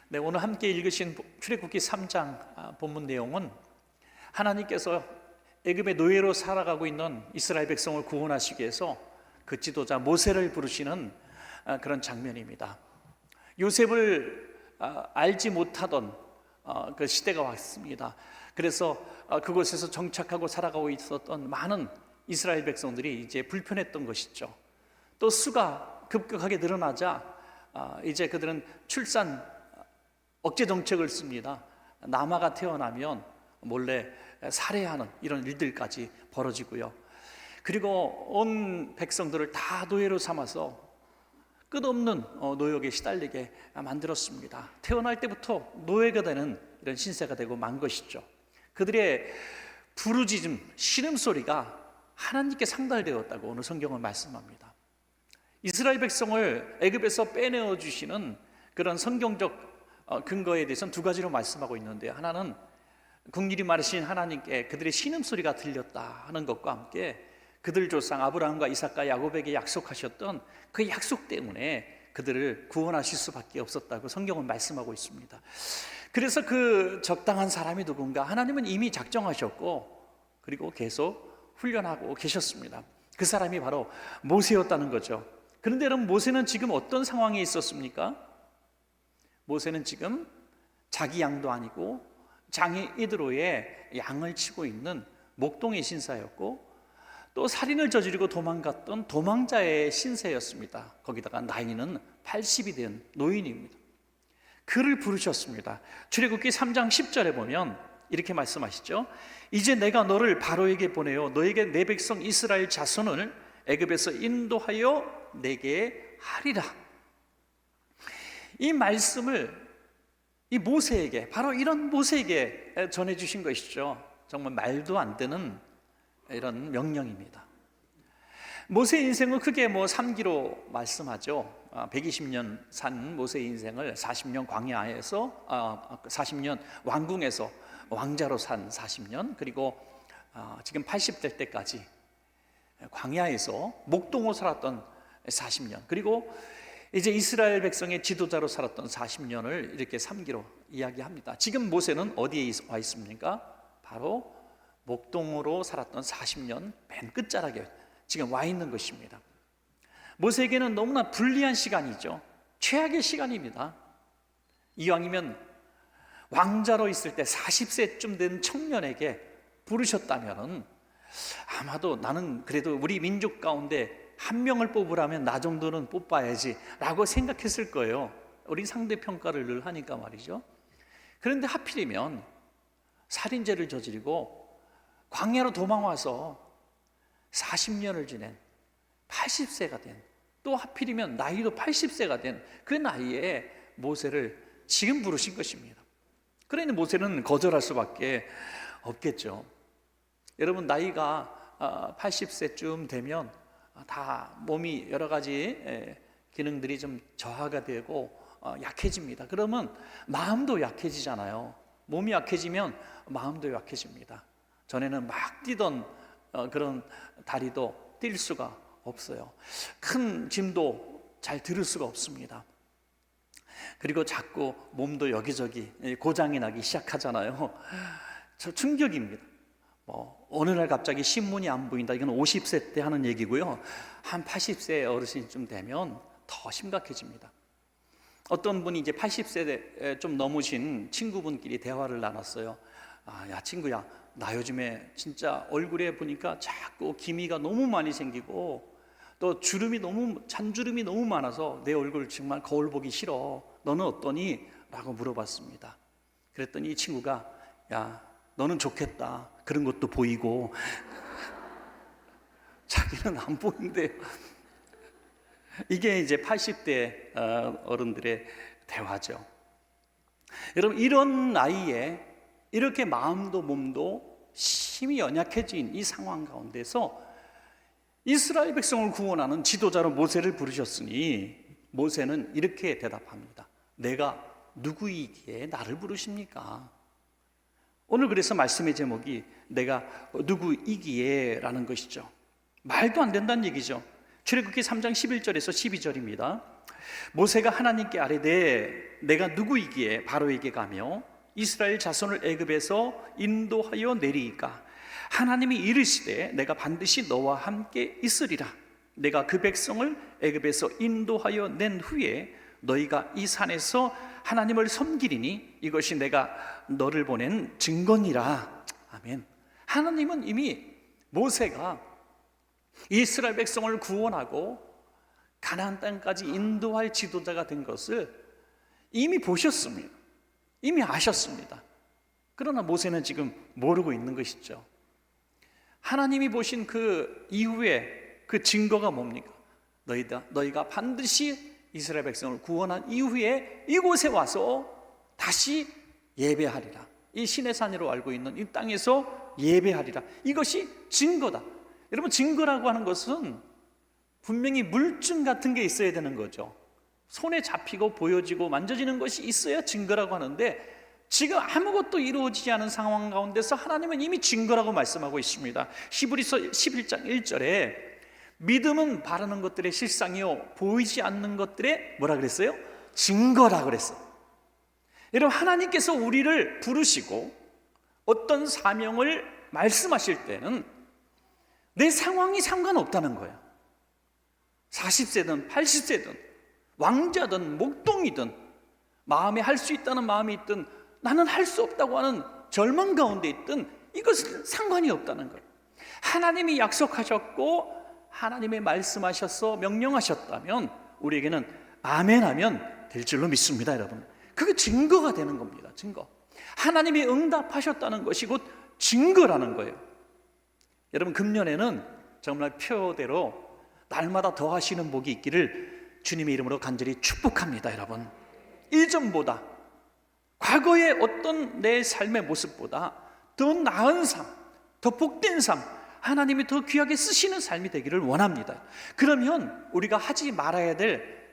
네, 오늘 함께 읽으신 출애굽기 3장 본문 내용은 하나님께서 애굽의 노예로 살아가고 있는 이스라엘 백성을 구원하시기 위해서 그 지도자 모세를 부르시는 그런 장면입니다. 요셉을 알지 못하던 그 시대가 왔습니다. 그래서 그곳에서 정착하고 살아가고 있었던 많은 이스라엘 백성들이 이제 불편했던 것이죠. 또 수가 급격하게 늘어나자 이제 그들은 출산 억제 정책을 씁니다. 남아가 태어나면 몰래 살해하는 이런 일들까지 벌어지고요. 그리고 온 백성들을 다 노예로 삼아서 끝없는 노역에 시달리게 만들었습니다. 태어날 때부터 노예가 되는 이런 신세가 되고 만 것이죠. 그들의 부르짖음, 신음소리가 하나님께 상달되었다고 오늘 성경은 말씀합니다. 이스라엘 백성을 애굽에서 빼내어 주시는 그런 성경적 근거에 대해서는 두 가지로 말씀하고 있는데요. 하나는 긍휼히 많으신 하나님께 그들의 신음소리가 들렸다 하는 것과 함께 그들 조상 아브라함과 이삭과 야곱에게 약속하셨던 그 약속 때문에 그들을 구원하실 수밖에 없었다고 성경은 말씀하고 있습니다. 그래서 그 적당한 사람이 누군가 하나님은 이미 작정하셨고 그리고 계속 훈련하고 계셨습니다. 그 사람이 바로 모세였다는 거죠. 그런데 여러분, 모세는 지금 어떤 상황에 있었습니까? 모세는 지금 자기 양도 아니고 장애 이드로의 양을 치고 있는 목동의 신사였고 또 살인을 저지르고 도망갔던 도망자의 신세였습니다. 거기다가 나이는 80이 된 노인입니다. 그를 부르셨습니다. 출애굽기 3장 10절에 보면 이렇게 말씀하시죠. 이제 내가 너를 바로에게 보내어 너에게 내 백성 이스라엘 자손을 애굽에서 인도하여 내게 하리라. 이 말씀을 이 모세에게, 바로 이런 모세에게 전해주신 것이죠. 정말 말도 안 되는 이런 명령입니다. 모세의 인생은 크게 3기로 말씀하죠. 120년 산 모세의 인생을 40년 광야에서 40년 왕궁에서 왕자로 산 40년, 그리고 지금 80될 때까지 광야에서 목동으로 살았던 40년, 그리고 이제 이스라엘 백성의 지도자로 살았던 40년을 이렇게 3기로 이야기합니다. 지금 모세는 어디에 와 있습니까? 바로 목동으로 살았던 40년 맨 끝자락에 지금 와 있는 것입니다. 모세에게는 너무나 불리한 시간이죠. 최악의 시간입니다. 이왕이면 왕자로 있을 때 40세쯤 된 청년에게 부르셨다면 아마도 나는 그래도 우리 민족 가운데 한 명을 뽑으라면 나 정도는 뽑아야지 라고 생각했을 거예요. 우리 상대평가를 늘 하니까 말이죠. 그런데 하필이면 살인죄를 저지르고 광야로 도망와서 40년을 지낸 80세가 된, 또 하필이면 나이도 80세가 된 그 나이에 모세를 지금 부르신 것입니다. 그러니 모세는 거절할 수밖에 없겠죠. 여러분, 나이가 80세쯤 되면 다 몸이 여러 가지 기능들이 좀 저하가 되고 약해집니다. 그러면 마음도 약해지잖아요. 몸이 약해지면 마음도 약해집니다. 전에는 막 뛰던 그런 다리도 뛸 수가 없어요. 큰 짐도 잘 들을 수가 없습니다. 그리고 자꾸 몸도 여기저기 고장이 나기 시작하잖아요. 저 충격입니다. 어느 날 갑자기 신문이 안 보인다. 이건 50세 때 하는 얘기고요. 한 80세 어르신쯤 되면 더 심각해집니다. 어떤 분이 이제 80세 좀 넘으신 친구분끼리 대화를 나눴어요. 야 친구야, 나 요즘에 진짜 얼굴에 보니까 자꾸 기미가 너무 많이 생기고 또 잔주름이 너무 많아서 내 얼굴 정말 거울 보기 싫어. 너는 어떠니? 라고 물어봤습니다. 그랬더니 이 친구가 야 너는 좋겠다. 그런 것도 보이고 자기는 안 보이는데 이게 이제 80대 어른들의 대화죠. 여러분, 이런 나이에 이렇게 마음도 몸도 심히 연약해진 이 상황 가운데서 이스라엘 백성을 구원하는 지도자로 모세를 부르셨으니 모세는 이렇게 대답합니다. 내가 누구이기에 나를 부르십니까? 오늘 그래서 말씀의 제목이 내가 누구이기에 라는 것이죠. 말도 안 된다는 얘기죠. 출애굽기 3장 11절에서 12절입니다. 모세가 하나님께 아뢰되 내가 누구이기에 바로에게 가며 이스라엘 자손을 애굽에서 인도하여 내리이까? 하나님이 이르시되 내가 반드시 너와 함께 있으리라. 내가 그 백성을 애굽에서 인도하여 낸 후에 너희가 이 산에서 하나님을 섬기리니 이것이 내가 너를 보낸 증거니라. 아멘. 하나님은 이미 모세가 이스라엘 백성을 구원하고 가나안 땅까지 인도할 지도자가 된 것을 이미 보셨습니다. 이미 아셨습니다. 그러나 모세는 지금 모르고 있는 것이죠. 하나님이 보신 그 이후에 그 증거가 뭡니까? 너희가 반드시 이스라엘 백성을 구원한 이후에 이곳에 와서 다시 예배하리라. 이 시내산이로 알고 있는 이 땅에서 예배하리라. 이것이 증거다. 여러분, 증거라고 하는 것은 분명히 물증 같은 게 있어야 되는 거죠. 손에 잡히고 보여지고 만져지는 것이 있어야 증거라고 하는데, 지금 아무것도 이루어지지 않은 상황 가운데서 하나님은 이미 증거라고 말씀하고 있습니다. 히브리서 11장 1절에 믿음은 바라는 것들의 실상이요 보이지 않는 것들의 뭐라 그랬어요? 증거라 그랬어요. 여러분, 하나님께서 우리를 부르시고 어떤 사명을 말씀하실 때는 내 상황이 상관없다는 거예요. 40세든 80세든 왕자든 목동이든 마음에 할 수 있다는 마음이 있든 나는 할 수 없다고 하는 절망 가운데 있든 이것은 상관이 없다는 거예요. 하나님이 약속하셨고 하나님이 말씀하셔서 명령하셨다면 우리에게는 아멘하면 될 줄로 믿습니다, 여러분. 그게 증거가 되는 겁니다. 증거. 하나님이 응답하셨다는 것이 곧 증거라는 거예요. 여러분, 금년에는 정말 표대로 날마다 더하시는 복이 있기를 주님의 이름으로 간절히 축복합니다, 여러분. 이전보다 과거의 어떤 내 삶의 모습보다 더 나은 삶, 더 복된 삶, 하나님이 더 귀하게 쓰시는 삶이 되기를 원합니다. 그러면 우리가 하지 말아야 될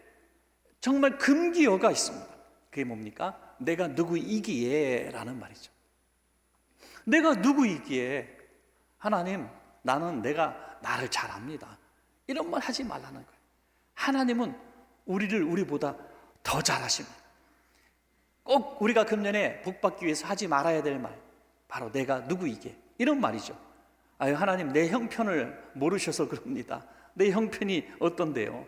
정말 금기어가 있습니다. 그게 뭡니까? 내가 누구이기에 라는 말이죠. 내가 누구이기에 하나님, 나는 내가 나를 잘 압니다. 이런 말 하지 말라는 거예요. 하나님은 우리를 우리보다 더 잘 아십니다. 꼭 우리가 금년에 복받기 위해서 하지 말아야 될 말, 바로 내가 누구이기에, 이런 말이죠. 아유, 하나님, 내 형편을 모르셔서 그럽니다. 내 형편이 어떤데요?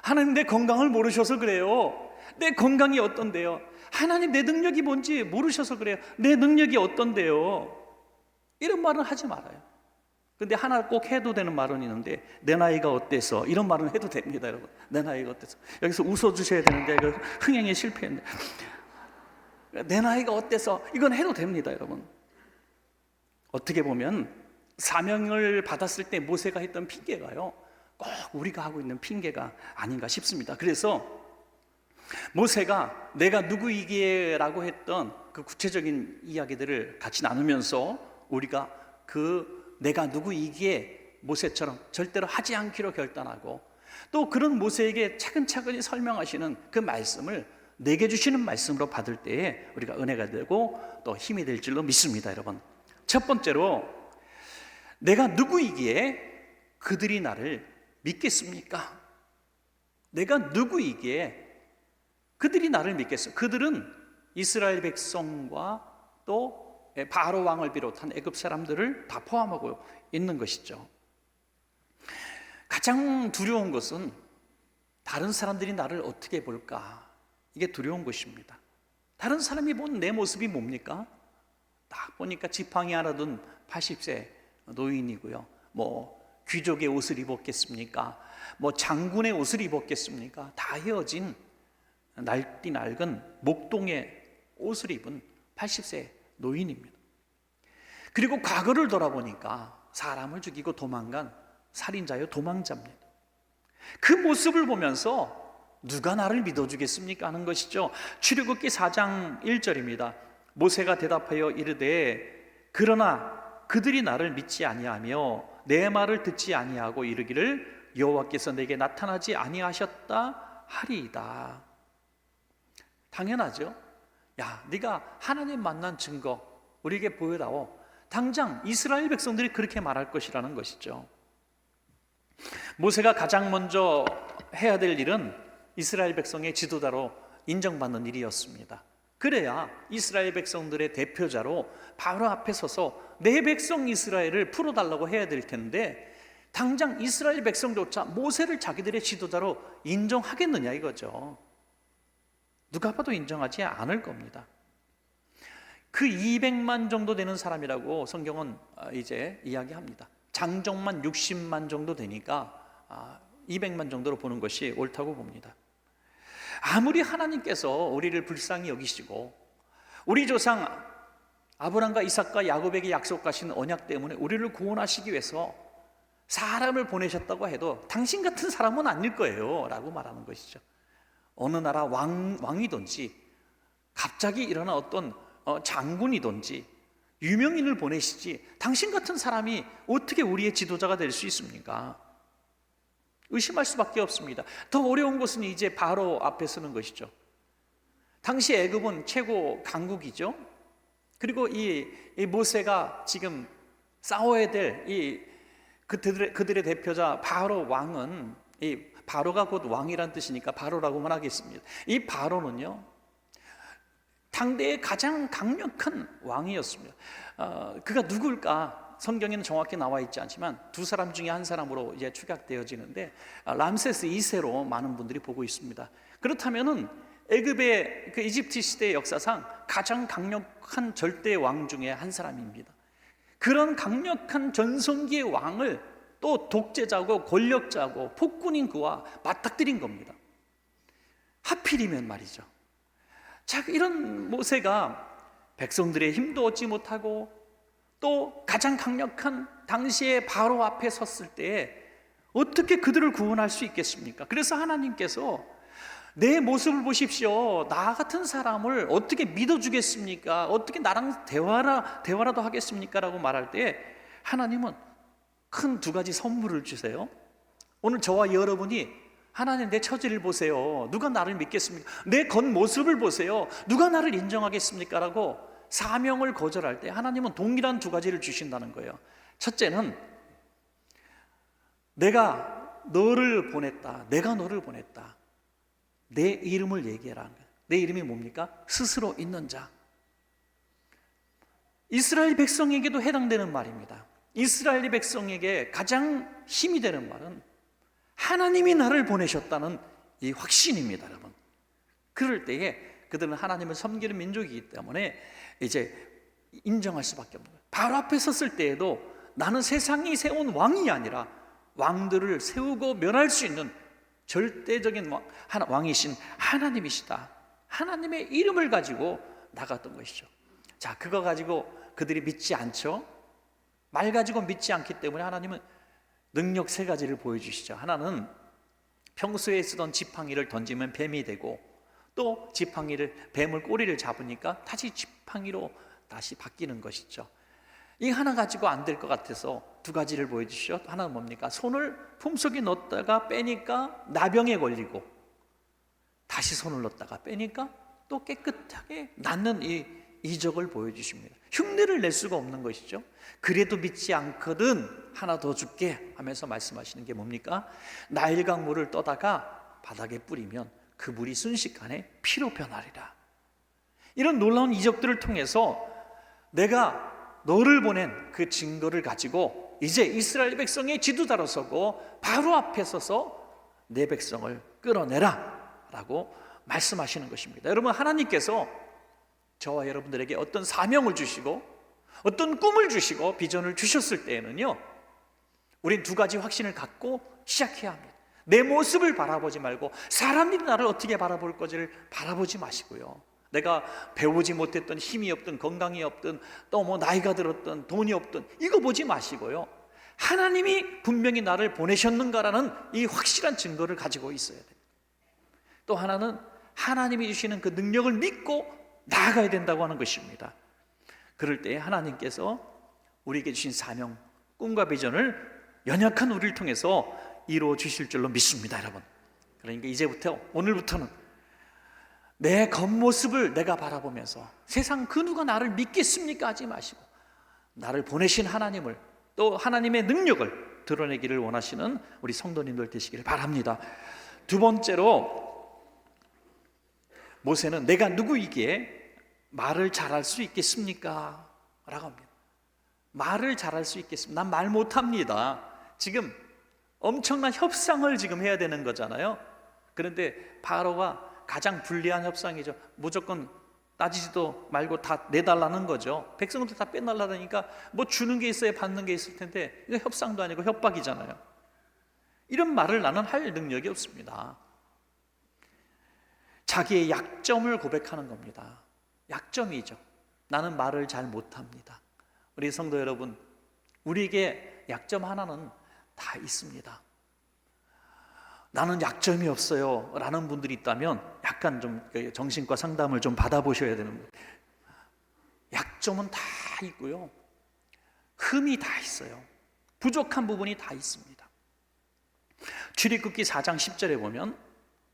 하나님, 내 건강을 모르셔서 그래요. 내 건강이 어떤데요? 하나님, 내 능력이 뭔지 모르셔서 그래요. 내 능력이 어떤데요? 이런 말은 하지 말아요. 근데 하나 꼭 해도 되는 말은 있는데, 내 나이가 어때서, 이런 말은 해도 됩니다, 여러분. 내 나이가 어때서. 여기서 웃어주셔야 되는데 이거 흥행에 실패했는데, 내 나이가 어때서, 이건 해도 됩니다, 여러분. 어떻게 보면 사명을 받았을 때 모세가 했던 핑계가요, 꼭 우리가 하고 있는 핑계가 아닌가 싶습니다. 그래서 모세가 내가 누구이기에 라고 했던 그 구체적인 이야기들을 같이 나누면서 우리가 그 내가 누구이기에 모세처럼 절대로 하지 않기로 결단하고, 또 그런 모세에게 차근차근히 설명하시는 그 말씀을 내게 주시는 말씀으로 받을 때에 우리가 은혜가 되고 또 힘이 될 줄로 믿습니다, 여러분. 첫 번째로, 내가 누구이기에 그들이 나를 믿겠습니까? 내가 누구이기에 그들이 나를 믿겠어요? 그들은 이스라엘 백성과 또 바로 왕을 비롯한 애굽 사람들을 다 포함하고 있는 것이죠. 가장 두려운 것은 다른 사람들이 나를 어떻게 볼까? 이게 두려운 것입니다. 다른 사람이 본 내 모습이 뭡니까? 딱 보니까 지팡이 하나 든 80세 노인이고요. 뭐 귀족의 옷을 입었겠습니까? 뭐 장군의 옷을 입었겠습니까? 다 헤어진 낡디 낡은 목동의 옷을 입은 80세 노인입니다. 그리고 과거를 돌아보니까 사람을 죽이고 도망간 살인자요 도망자입니다. 그 모습을 보면서 누가 나를 믿어주겠습니까? 하는 것이죠. 출애굽기 4장 1절입니다. 모세가 대답하여 이르되 그러나 그들이 나를 믿지 아니하며 내 말을 듣지 아니하고 이르기를 여호와께서 내게 나타나지 아니하셨다 하리이다. 당연하죠. 야, 네가 하나님 만난 증거 우리에게 보여다오. 당장 이스라엘 백성들이 그렇게 말할 것이라는 것이죠. 모세가 가장 먼저 해야 될 일은 이스라엘 백성의 지도자로 인정받는 일이었습니다. 그래야 이스라엘 백성들의 대표자로 바로 앞에 서서 내 백성 이스라엘을 풀어달라고 해야 될 텐데, 당장 이스라엘 백성조차 모세를 자기들의 지도자로 인정하겠느냐 이거죠. 누가 봐도 인정하지 않을 겁니다. 그 200만 정도 되는 사람이라고 성경은 이제 이야기합니다. 장정만 60만 정도 되니까 200만 정도로 보는 것이 옳다고 봅니다. 아무리 하나님께서 우리를 불쌍히 여기시고 우리 조상 아브람과 이삭과 야곱에게 약속하신 언약 때문에 우리를 구원하시기 위해서 사람을 보내셨다고 해도 당신 같은 사람은 아닐 거예요 라고 말하는 것이죠. 어느 나라 왕이든지 갑자기 일어난 어떤 장군이든지 유명인을 보내시지 당신 같은 사람이 어떻게 우리의 지도자가 될 수 있습니까? 의심할 수밖에 없습니다. 더 어려운 것은 이제 바로 앞에 서는 것이죠. 당시 애굽은 최고 강국이죠. 그리고 이 모세가 지금 싸워야 될 그들의 대표자 바로 왕은, 이 바로가 곧 왕이란 뜻이니까 바로라고만 하겠습니다. 이 바로는요, 당대의 가장 강력한 왕이었습니다. 그가 누굴까? 성경에는 정확히 나와 있지 않지만 두 사람 중에 한 사람으로 이제 추격되어지는데, 람세스 2세로 많은 분들이 보고 있습니다. 그렇다면은 애굽의 그 이집트 시대 역사상 가장 강력한 절대 왕 중에 한 사람입니다. 그런 강력한 전성기의 왕을 또 독재자고 권력자고 폭군인 그와 맞닥뜨린 겁니다. 하필이면 말이죠. 자, 이런 모세가 백성들의 힘도 얻지 못하고 또 가장 강력한 당시에 바로 앞에 섰을 때 어떻게 그들을 구원할 수 있겠습니까? 그래서 하나님께서 내 모습을 보십시오. 나 같은 사람을 어떻게 믿어주겠습니까? 어떻게 나랑 대화라도 하겠습니까? 라고 말할 때 하나님은 큰 두 가지 선물을 주세요. 오늘 저와 여러분이 하나님 내 처지를 보세요. 누가 나를 믿겠습니까? 내 겉모습을 보세요. 누가 나를 인정하겠습니까? 라고 사명을 거절할 때 하나님은 동일한 두 가지를 주신다는 거예요. 첫째는 내가 너를 보냈다. 내가 너를 보냈다. 내 이름을 얘기해라. 내 이름이 뭡니까? 스스로 있는 자. 이스라엘 백성에게도 해당되는 말입니다. 이스라엘 백성에게 가장 힘이 되는 말은 하나님이 나를 보내셨다는 이 확신입니다, 여러분. 그럴 때에 그들은 하나님을 섬기는 민족이기 때문에 이제 인정할 수밖에 없는 거예요. 바로 앞에 섰을 때에도 나는 세상이 세운 왕이 아니라 왕들을 세우고 멸할 수 있는 절대적인 왕이신 하나님이시다. 하나님의 이름을 가지고 나갔던 것이죠. 자, 그거 가지고 그들이 믿지 않죠. 말 가지고 믿지 않기 때문에 하나님은 능력 세 가지를 보여주시죠. 하나는 평소에 쓰던 지팡이를 던지면 뱀이 되고, 또 뱀을 꼬리를 잡으니까 다시 지팡이로 다시 바뀌는 것이죠. 이 하나 가지고 안 될 것 같아서 두 가지를 보여주시죠. 하나는 뭡니까? 손을 품속에 넣었다가 빼니까 나병에 걸리고, 다시 손을 넣었다가 빼니까 또 깨끗하게 낫는 이 이적을 보여주십니다. 흉내를 낼 수가 없는 것이죠. 그래도 믿지 않거든 하나 더 줄게 하면서 말씀하시는 게 뭡니까? 나일강 물을 떠다가 바닥에 뿌리면 그 물이 순식간에 피로 변하리라. 이런 놀라운 이적들을 통해서 내가 너를 보낸 그 증거를 가지고 이제 이스라엘 백성의 지도자로 서고 바로 앞에 서서 내 백성을 끌어내라 라고 말씀하시는 것입니다. 여러분, 하나님께서 저와 여러분들에게 어떤 사명을 주시고 어떤 꿈을 주시고 비전을 주셨을 때에는요, 우린 두 가지 확신을 갖고 시작해야 합니다. 내 모습을 바라보지 말고 사람들이 나를 어떻게 바라볼 것을 바라보지 마시고요, 내가 배우지 못했던, 힘이 없든 건강이 없든 또 뭐 나이가 들었든 돈이 없든 이거 보지 마시고요, 하나님이 분명히 나를 보내셨는가라는 이 확실한 증거를 가지고 있어야 돼요. 또 하나는 하나님이 주시는 그 능력을 믿고 나아가야 된다고 하는 것입니다. 그럴 때 하나님께서 우리에게 주신 사명, 꿈과 비전을 연약한 우리를 통해서 이루어 주실 줄로 믿습니다, 여러분. 그러니까 이제부터, 오늘부터는 내 겉모습을 내가 바라보면서 세상 그 누가 나를 믿겠습니까 하지 마시고 나를 보내신 하나님을, 또 하나님의 능력을 드러내기를 원하시는 우리 성도님들 되시기를 바랍니다. 두 번째로 모세는 내가 누구이기에 말을 잘할 수 있겠습니까? 라고 합니다. 말을 잘할 수 있겠습니까? 난 말 못합니다. 지금 엄청난 협상을 지금 해야 되는 거잖아요. 그런데 바로가 가장 불리한 협상이죠. 무조건 따지지도 말고 다 내달라는 거죠. 백성들 다 빼달라니까 뭐 주는 게 있어야 받는 게 있을 텐데 이거 협상도 아니고 협박이잖아요. 이런 말을 나는 할 능력이 없습니다. 자기의 약점을 고백하는 겁니다. 약점이죠. 나는 말을 잘 못합니다. 우리 성도 여러분, 우리에게 약점 하나는 다 있습니다. 나는 약점이 없어요 라는 분들이 있다면 약간 좀 정신과 상담을 좀 받아보셔야 되는 거예요. 약점은 다 있고요, 흠이 다 있어요. 부족한 부분이 다 있습니다. 출애굽기 4장 10절에 보면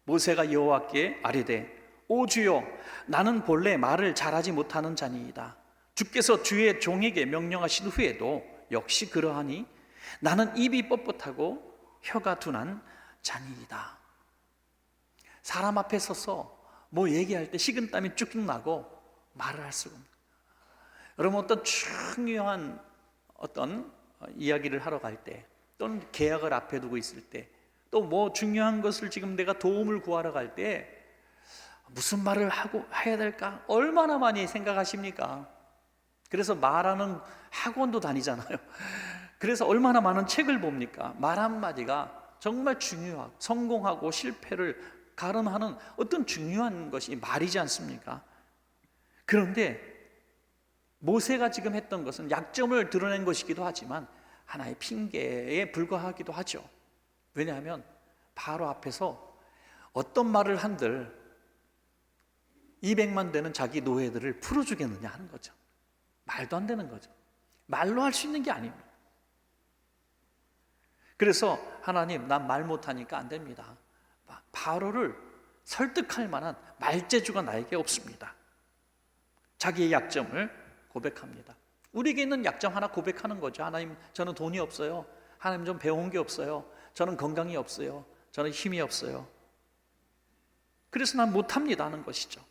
모세가 여호와께 아뢰되 오 주여, 나는 본래 말을 잘하지 못하는 자니이다. 주께서 주의 종에게 명령하신 후에도 역시 그러하니 나는 입이 뻣뻣하고 혀가 둔한 자니이다. 사람 앞에 서서 뭐 얘기할 때 식은땀이 쭉쭉 나고 말을 할 수가 없는, 여러분 어떤 중요한 어떤 이야기를 하러 갈 때, 또는 계약을 앞에 두고 있을 때, 또 뭐 중요한 것을 지금 내가 도움을 구하러 갈 때 무슨 말을 하고 해야 될까 얼마나 많이 생각하십니까? 그래서 말하는 학원도 다니잖아요. 그래서 얼마나 많은 책을 봅니까? 말 한마디가 정말 중요하고 성공하고 실패를 가름하는 어떤 중요한 것이 말이지 않습니까? 그런데 모세가 지금 했던 것은 약점을 드러낸 것이기도 하지만 하나의 핑계에 불과하기도 하죠. 왜냐하면 바로 앞에서 어떤 말을 한들 200만 되는 자기 노예들을 풀어주겠느냐 하는 거죠. 말도 안 되는 거죠. 말로 할 수 있는 게 아닙니다. 그래서 하나님, 난 말 못하니까 안 됩니다. 바로를 설득할 만한 말재주가 나에게 없습니다. 자기의 약점을 고백합니다. 우리에게 있는 약점 하나 고백하는 거죠. 하나님, 저는 돈이 없어요. 하나님, 좀 배운 게 없어요. 저는 건강이 없어요. 저는 힘이 없어요. 그래서 난 못합니다 하는 것이죠.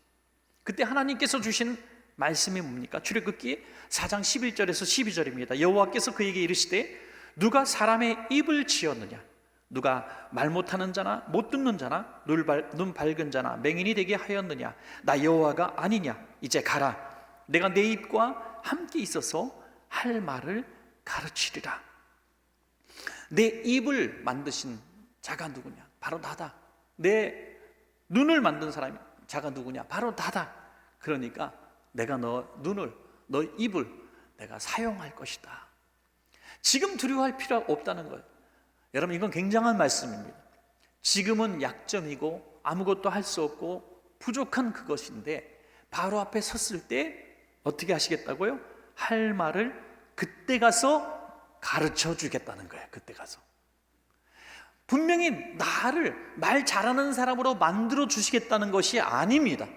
그때 하나님께서 주신 말씀이 뭡니까? 출애굽기 4장 11절에서 12절입니다. 여호와께서 그에게 이르시되 누가 사람의 입을 지었느냐? 누가 말 못하는 자나 못 듣는 자나 눈 밝은 자나 맹인이 되게 하였느냐? 나 여호와가 아니냐? 이제 가라. 내가 내 입과 함께 있어서 할 말을 가르치리라. 내 입을 만드신 자가 누구냐? 바로 나다. 내 눈을 만든 사람이 자가 누구냐? 바로 나다. 그러니까 내가 너 눈을, 너 입을 내가 사용할 것이다. 지금 두려워할 필요가 없다는 거예요. 여러분, 이건 굉장한 말씀입니다. 지금은 약점이고 아무것도 할 수 없고 부족한 그것인데 바로 앞에 섰을 때 어떻게 하시겠다고요? 할 말을 그때 가서 가르쳐 주겠다는 거예요. 그때 가서 분명히 나를 말 잘하는 사람으로 만들어 주시겠다는 것이 아닙니다.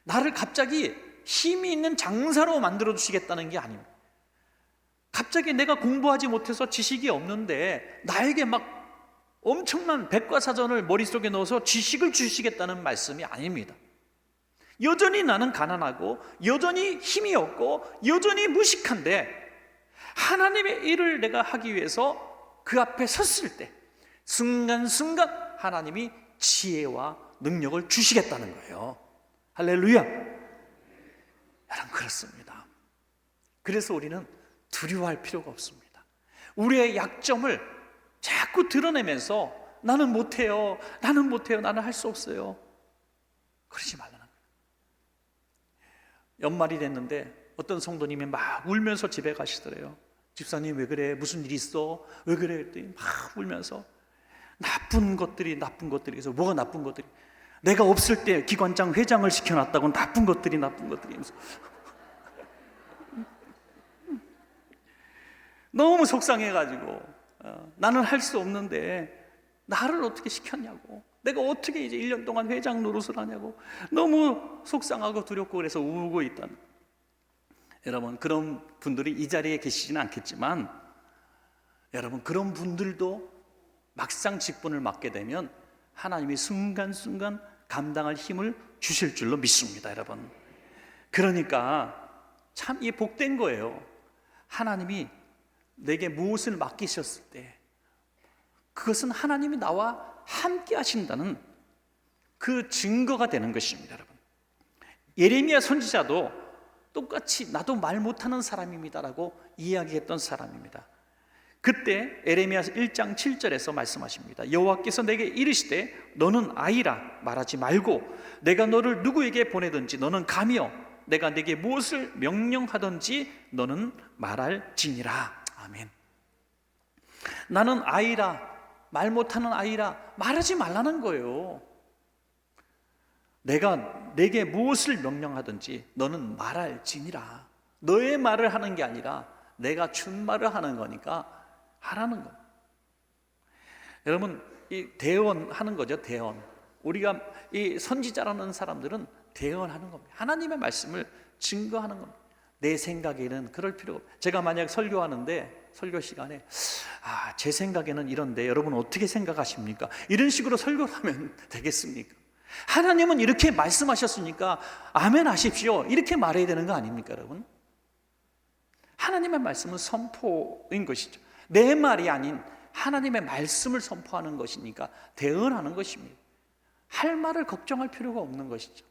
나를 갑자기 힘이 있는 장사로 만들어 주시겠다는 게 아닙니다. 갑자기 내가 공부하지 못해서 지식이 없는데 나에게 막 엄청난 백과사전을 머릿속에 넣어서 지식을 주시겠다는 말씀이 아닙니다. 여전히 나는 가난하고 여전히 힘이 없고 여전히 무식한데 하나님의 일을 내가 하기 위해서 그 앞에 섰을 때 순간순간 하나님이 지혜와 능력을 주시겠다는 거예요. 할렐루야. 여러분, 그렇습니다. 그래서 우리는 두려워할 필요가 없습니다. 우리의 약점을 자꾸 드러내면서 나는 못해요, 나는 못해요, 나는 할 수 없어요, 그러지 말라는 거예요. 연말이 됐는데 어떤 성도님이 막 울면서 집에 가시더래요. 집사님, 왜 그래? 무슨 일 있어? 왜 그래? 했더니 막 울면서 나쁜 것들이 그래서 뭐가 나쁜 것들이? 내가 없을 때 기관장 회장을 시켜놨다고 나쁜 것들이 너무 속상해가지고 나는 할 수 없는데 나를 어떻게 시켰냐고, 내가 어떻게 이제 1년 동안 회장 노릇을 하냐고 너무 속상하고 두렵고 그래서 울고 있다는. 여러분, 그런 분들이 이 자리에 계시지는 않겠지만 여러분, 그런 분들도 막상 직분을 맡게 되면 하나님이 순간순간 감당할 힘을 주실 줄로 믿습니다, 여러분. 그러니까 참 이 복된 거예요. 하나님이 내게 무엇을 맡기셨을 때 그것은 하나님이 나와 함께 하신다는 그 증거가 되는 것입니다, 여러분. 예레미야 선지자도 똑같이 나도 말 못하는 사람입니다라고 이야기했던 사람입니다. 그때 예레미야 1장 7절에서 말씀하십니다. 여호와께서 내게 이르시되 너는 아이라 말하지 말고 내가 너를 누구에게 보내든지 너는 가며 내가 내게 무엇을 명령하든지 너는 말할지니라. 아멘. 나는 아이라, 말 못하는 아이라 말하지 말라는 거예요. 내가 내게 무엇을 명령하든지 너는 말할지니라. 너의 말을 하는 게 아니라 내가 준 말을 하는 거니까 하라는 겁니다. 여러분, 이 대언하는 거죠. 대언. 우리가 이 선지자라는 사람들은 대언하는 겁니다. 하나님의 말씀을 증거하는 겁니다. 내 생각에는 그럴 필요가 없어요. 제가 만약 설교하는데 설교 시간에 제 생각에는 이런데 여러분 어떻게 생각하십니까? 이런 식으로 설교를 하면 되겠습니까? 하나님은 이렇게 말씀하셨으니까 아멘 하십시오, 이렇게 말해야 되는 거 아닙니까, 여러분? 하나님의 말씀은 선포인 것이죠. 내 말이 아닌 하나님의 말씀을 선포하는 것이니까 대언하는 것입니다. 할 말을 걱정할 필요가 없는 것이죠.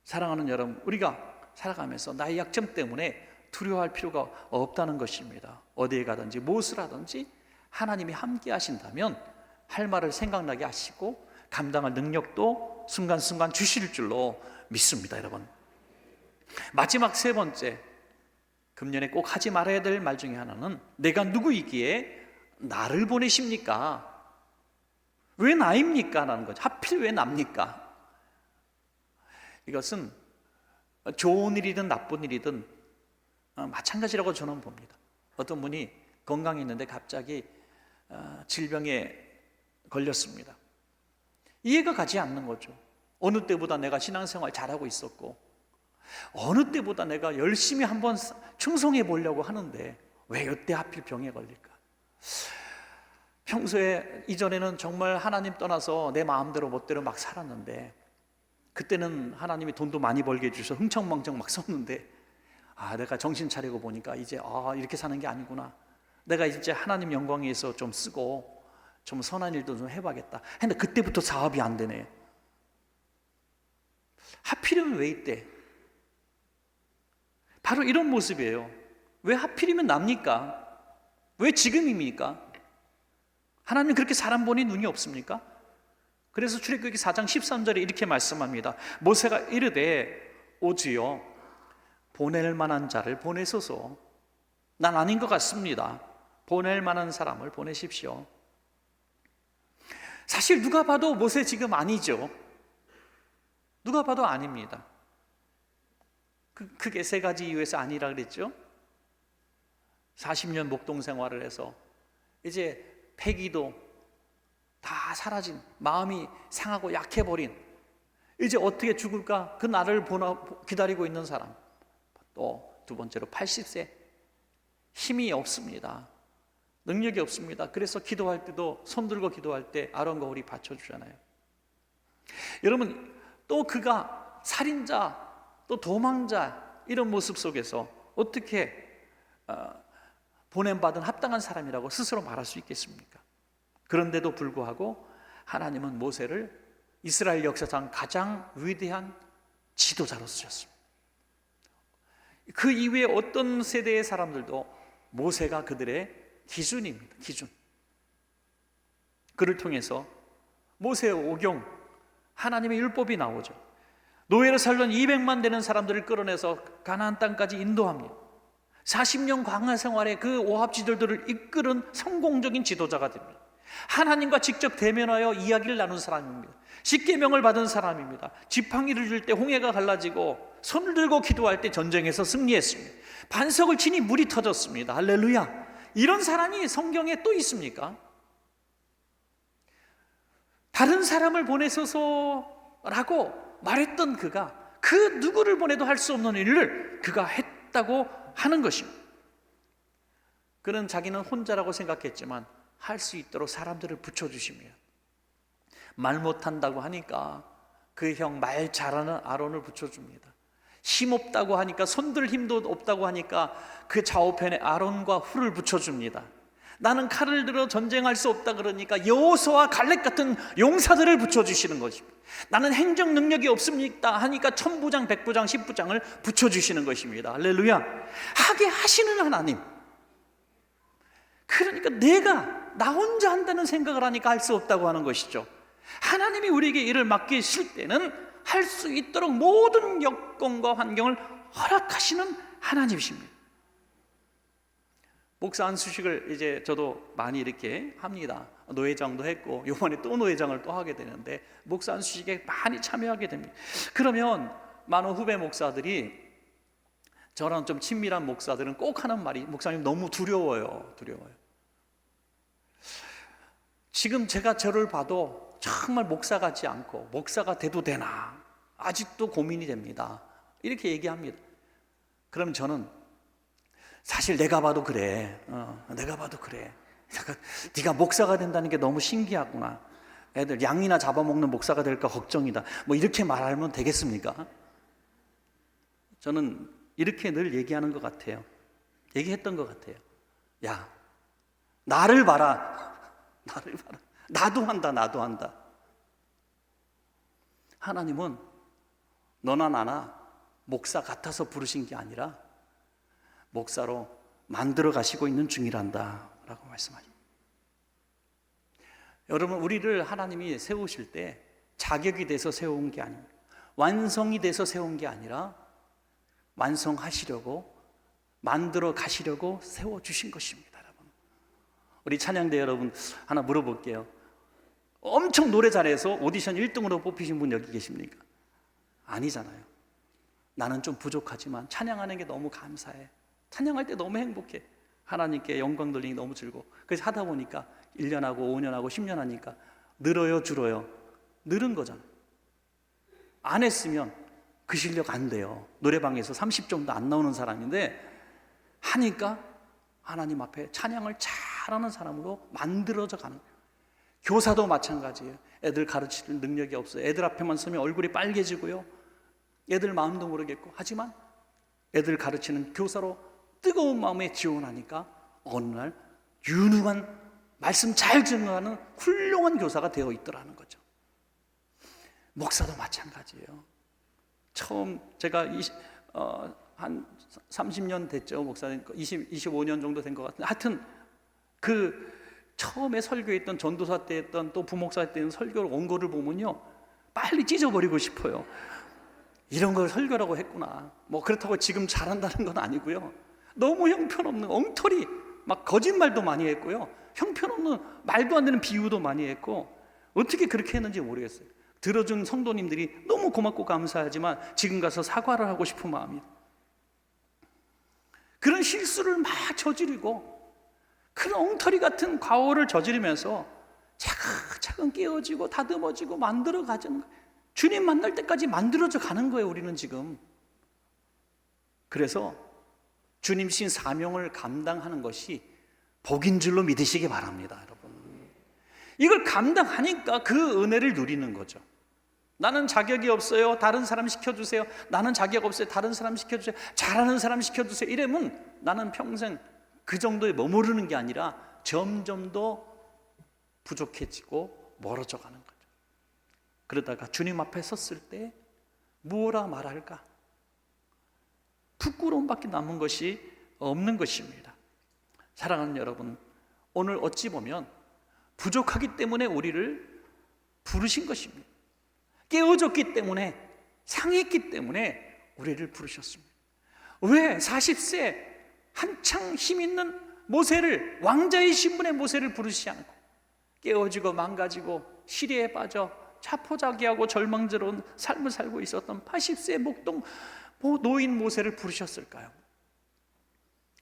사랑하는 여러분, 우리가 살아가면서 나의 약점 때문에 두려워할 필요가 없다는 것입니다. 어디에 가든지 무엇을 하든지 하나님이 함께 하신다면 할 말을 생각나게 하시고 감당할 능력도 순간순간 주실 줄로 믿습니다, 여러분. 마지막 세 번째, 금년에 꼭 하지 말아야 될 말 중에 하나는 내가 누구이기에 나를 보내십니까? 왜 나입니까? 라는 거죠. 하필 왜 납니까? 이것은 좋은 일이든 나쁜 일이든 마찬가지라고 저는 봅니다. 어떤 분이 건강했는데 갑자기 질병에 걸렸습니다. 이해가 가지 않는 거죠. 어느 때보다 내가 신앙생활 잘하고 있었고 어느 때보다 내가 열심히 한번 충성해 보려고 하는데 왜 이때 하필 병에 걸릴까? 평소에 이전에는 정말 하나님 떠나서 내 마음대로 멋대로 막 살았는데 그때는 하나님이 돈도 많이 벌게 해주셔서 흥청망청 막 썼는데 내가 정신 차리고 보니까 이제 이렇게 사는 게 아니구나. 내가 이제 하나님 영광 위해서 좀 쓰고 좀 선한 일도 좀 해봐야겠다 했는데 그때부터 사업이 안 되네. 하필이면 왜 이때? 바로 이런 모습이에요. 왜 하필이면 납니까? 왜 지금입니까? 하나님 그렇게 사람 보니 눈이 없습니까? 그래서 출애굽기 4장 13절에 이렇게 말씀합니다. 모세가 이르되 오주여 보낼 만한 자를 보내소서. 난 아닌 것 같습니다. 보낼 만한 사람을 보내십시오. 사실 누가 봐도 모세 지금 아니죠. 누가 봐도 아닙니다. 크게 세 가지 이유에서 아니라 그랬죠. 40년 목동 생활을 해서 이제 패기도 다 사라진, 마음이 상하고 약해버린, 이제 어떻게 죽을까 그 날을 기다리고 있는 사람. 또 두 번째로 80세, 힘이 없습니다. 능력이 없습니다. 그래서 기도할 때도 손 들고 기도할 때 아론과 홀이 받쳐주잖아요. 여러분, 또 그가 살인자 또 도망자 이런 모습 속에서 어떻게 보냄받은 합당한 사람이라고 스스로 말할 수 있겠습니까? 그런데도 불구하고 하나님은 모세를 이스라엘 역사상 가장 위대한 지도자로 쓰셨습니다. 그 이후에 어떤 세대의 사람들도 모세가 그들의 기준입니다. 기준. 그를 통해서 모세의 오경, 하나님의 율법이 나오죠. 노예로 살던 200만 되는 사람들을 끌어내서 가나안 땅까지 인도합니다. 40년 광야 생활의 그 오합지졸들을 이끄는 성공적인 지도자가 됩니다. 하나님과 직접 대면하여 이야기를 나눈 사람입니다. 십계명을 받은 사람입니다. 지팡이를 줄 때 홍해가 갈라지고 손을 들고 기도할 때 전쟁에서 승리했습니다. 반석을 치니 물이 터졌습니다. 할렐루야. 이런 사람이 성경에 또 있습니까? 다른 사람을 보내소서라고 말했던 그가 그 누구를 보내도 할 수 없는 일을 그가 했다고 하는 것입니다. 그는 자기는 혼자라고 생각했지만 할 수 있도록 사람들을 붙여주십니다. 말 못한다고 하니까 그 형 말 잘하는 아론을 붙여줍니다. 힘없다고 하니까, 손들 힘도 없다고 하니까 그 좌우편에 아론과 훌을 붙여줍니다. 나는 칼을 들어 전쟁할 수 없다 그러니까 여호수아와 갈렙 같은 용사들을 붙여주시는 것입니다. 나는 행정 능력이 없습니다 하니까 천부장, 백부장, 십부장을 붙여주시는 것입니다. 할렐루야. 하게 하시는 하나님. 그러니까 내가 나 혼자 한다는 생각을 하니까 할 수 없다고 하는 것이죠. 하나님이 우리에게 일을 맡기실 때는 할 수 있도록 모든 여건과 환경을 허락하시는 하나님이십니다. 목사 안수식을 이제 저도 많이 이렇게 합니다. 노회장도 했고 이번에 또 노회장을 또 하게 되는데 목사 안수식에 많이 참여하게 됩니다. 그러면 많은 후배 목사들이, 저랑 좀 친밀한 목사들은 꼭 하는 말이, 목사님 너무 두려워요. 지금 제가 저를 봐도 정말 목사 같지 않고 목사가 돼도 되나 아직도 고민이 됩니다. 이렇게 얘기합니다. 그럼 저는 사실 내가 봐도 그래. 내가 봐도 그래. 네가 목사가 된다는 게 너무 신기하구나. 애들 양이나 잡아먹는 목사가 될까 걱정이다. 뭐 이렇게 말하면 되겠습니까? 저는 이렇게 늘 얘기하는 것 같아요. 얘기했던 것 같아요. 야, 나를 봐라. 나도 한다. 하나님은 너나 나나 목사 같아서 부르신 게 아니라 목사로 만들어 가시고 있는 중이란다 라고 말씀하십니다. 여러분, 우리를 하나님이 세우실 때 자격이 돼서 세운 게 아닙니다. 완성이 돼서 세운 게 아니라 완성하시려고, 만들어 가시려고 세워주신 것입니다. 여러분, 우리 찬양대 여러분 하나 물어볼게요. 엄청 노래 잘해서 오디션 1등으로 뽑히신 분 여기 계십니까? 아니잖아요. 나는 좀 부족하지만 찬양하는 게 너무 감사해. 찬양할 때 너무 행복해. 하나님께 영광 돌리기 너무 즐거워. 그래서 하다 보니까 1년 하고 5년 하고 10년 하니까 늘어요, 줄어요? 늘은 거잖아요. 안 했으면 그 실력 안 돼요. 노래방에서 30 정도 안 나오는 사람인데 하니까 하나님 앞에 찬양을 잘하는 사람으로 만들어져 가는 거예요. 교사도 마찬가지예요. 애들 가르칠 능력이 없어요. 애들 앞에만 서면 얼굴이 빨개지고요. 애들 마음도 모르겠고, 하지만 애들 가르치는 교사로 뜨거운 마음에 지원하니까 어느 날 유능한, 말씀 잘 증거하는 훌륭한 교사가 되어 있더라는 거죠. 목사도 마찬가지예요. 처음 제가 한 30년 됐죠. 목사님 25년 정도 된 것 같은데, 하여튼 그 처음에 설교했던, 전도사 때 했던, 또 부목사 때 했던 설교를 원고를 보면요, 빨리 찢어버리고 싶어요. 이런 걸 설교라고 했구나. 뭐 그렇다고 지금 잘한다는 건 아니고요. 너무 형편없는 엉터리, 막 거짓말도 많이 했고요. 형편없는 말도 안 되는 비유도 많이 했고, 어떻게 그렇게 했는지 모르겠어요. 들어준 성도님들이 너무 고맙고 감사하지만 지금 가서 사과를 하고 싶은 마음이, 그런 실수를 막 저지르고 그런 엉터리 같은 과오를 저지르면서 차근차근 깨어지고 다듬어지고 만들어가는 거예요. 주님 만날 때까지 만들어져 가는 거예요, 우리는 지금. 그래서 주님 신 사명을 감당하는 것이 복인 줄로 믿으시기 바랍니다, 여러분. 이걸 감당하니까 그 은혜를 누리는 거죠. 나는 자격이 없어요, 다른 사람 시켜주세요. 나는 자격 없어요, 다른 사람 시켜주세요. 잘하는 사람 시켜주세요. 이러면 나는 평생 그 정도에 머무르는 게 아니라 점점 더 부족해지고 멀어져 가는 거죠. 그러다가 주님 앞에 섰을 때 무엇라 말할까? 부끄러움밖에 남은 것이 없는 것입니다. 사랑하는 여러분, 오늘 어찌 보면 부족하기 때문에 우리를 부르신 것입니다. 깨어졌기 때문에, 상했기 때문에 우리를 부르셨습니다. 왜 40세 한창 힘 있는 모세를, 왕자의 신분의 모세를 부르시지 않고 깨어지고 망가지고 시리에 빠져 자포자기하고 절망스러운 삶을 살고 있었던 80세 목동 노인 모세를 부르셨을까요?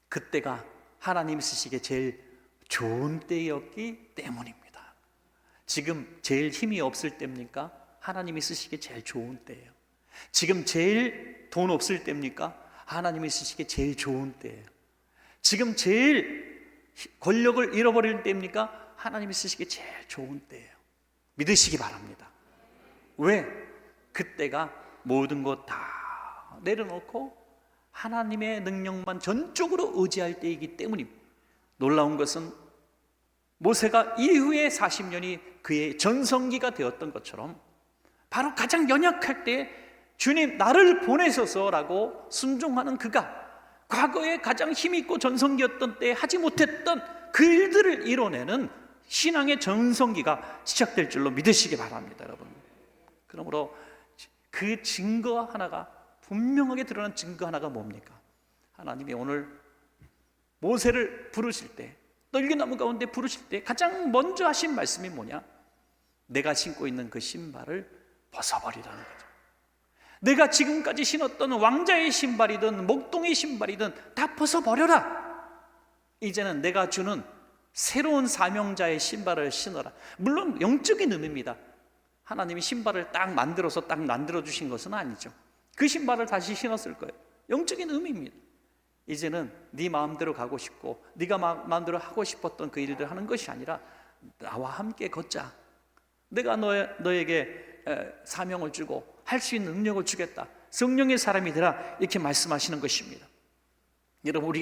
그때가 하나님이 쓰시기에 제일 좋은 때였기 때문입니다. 지금 제일 힘이 없을 때입니까? 하나님이 쓰시기에 제일 좋은 때예요. 지금 제일 돈 없을 때입니까? 하나님이 쓰시기에 제일 좋은 때예요. 지금 제일 권력을 잃어버릴 때입니까? 하나님이 쓰시기에 제일 좋은 때예요. 믿으시기 바랍니다. 왜? 그때가 모든 것 다 내려놓고 하나님의 능력만 전적으로 의지할 때이기 때문입니다. 놀라운 것은 모세가 이후에 40년이 그의 전성기가 되었던 것처럼 바로 가장 연약할 때 주님 나를 보내소서라고 순종하는 그가 과거에 가장 힘있고 전성기였던 때 하지 못했던 그 일들을 이뤄내는 신앙의 전성기가 시작될 줄로 믿으시기 바랍니다, 여러분. 그러므로 그 증거 하나가, 분명하게 드러난 증거 하나가 뭡니까? 하나님이 오늘 모세를 부르실 때, 떨기나무 가운데 부르실 때 가장 먼저 하신 말씀이 뭐냐? 내가 신고 있는 그 신발을 벗어버리라는 거죠. 내가 지금까지 신었던 왕자의 신발이든 목동의 신발이든 다 벗어버려라. 이제는 내가 주는 새로운 사명자의 신발을 신어라. 물론 영적인 의미입니다. 하나님이 신발을 딱 만들어서 딱 만들어 주신 것은 아니죠. 그 신발을 다시 신었을 거예요. 영적인 의미입니다. 이제는 네 마음대로 가고 싶고 네가 마음대로 하고 싶었던 그 일을 하는 것이 아니라 나와 함께 걷자. 내가 너에게 사명을 주고 할 수 있는 능력을 주겠다. 성령의 사람이 되라. 이렇게 말씀하시는 것입니다. 여러분,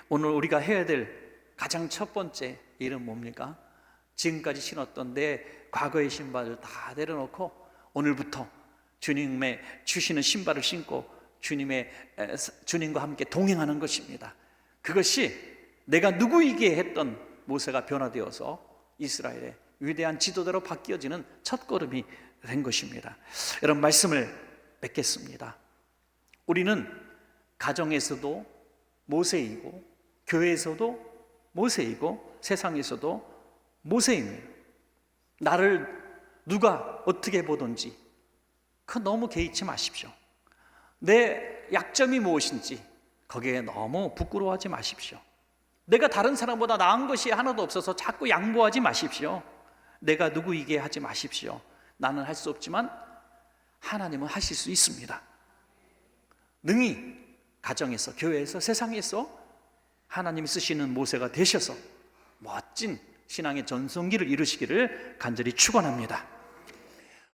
오늘 우리가 해야 될 가장 첫 번째 일은 뭡니까? 지금까지 신었던 내 과거의 신발을 다 내려놓고 오늘부터 주님의 주시는 신발을 신고 주님과 함께 동행하는 것입니다. 그것이 내가 누구이기에 했던 모세가 변화되어서 이스라엘의 위대한 지도자로 바뀌어지는 첫걸음이 된 것입니다. 여러분, 말씀을 맺겠습니다. 우리는 가정에서도 모세이고 교회에서도 모세이고 세상에서도 모세입니다. 나를 누가 어떻게 보든지 그 너무 개의치 마십시오. 내 약점이 무엇인지 거기에 너무 부끄러워하지 마십시오. 내가 다른 사람보다 나은 것이 하나도 없어서 자꾸 양보하지 마십시오. 내가 누구이게 하지 마십시오. 나는 할 수 없지만 하나님은 하실 수 있습니다. 능히 가정에서, 교회에서, 세상에서 하나님이 쓰시는 모세가 되셔서 멋진 신앙의 전성기를 이루시기를 간절히 축원합니다.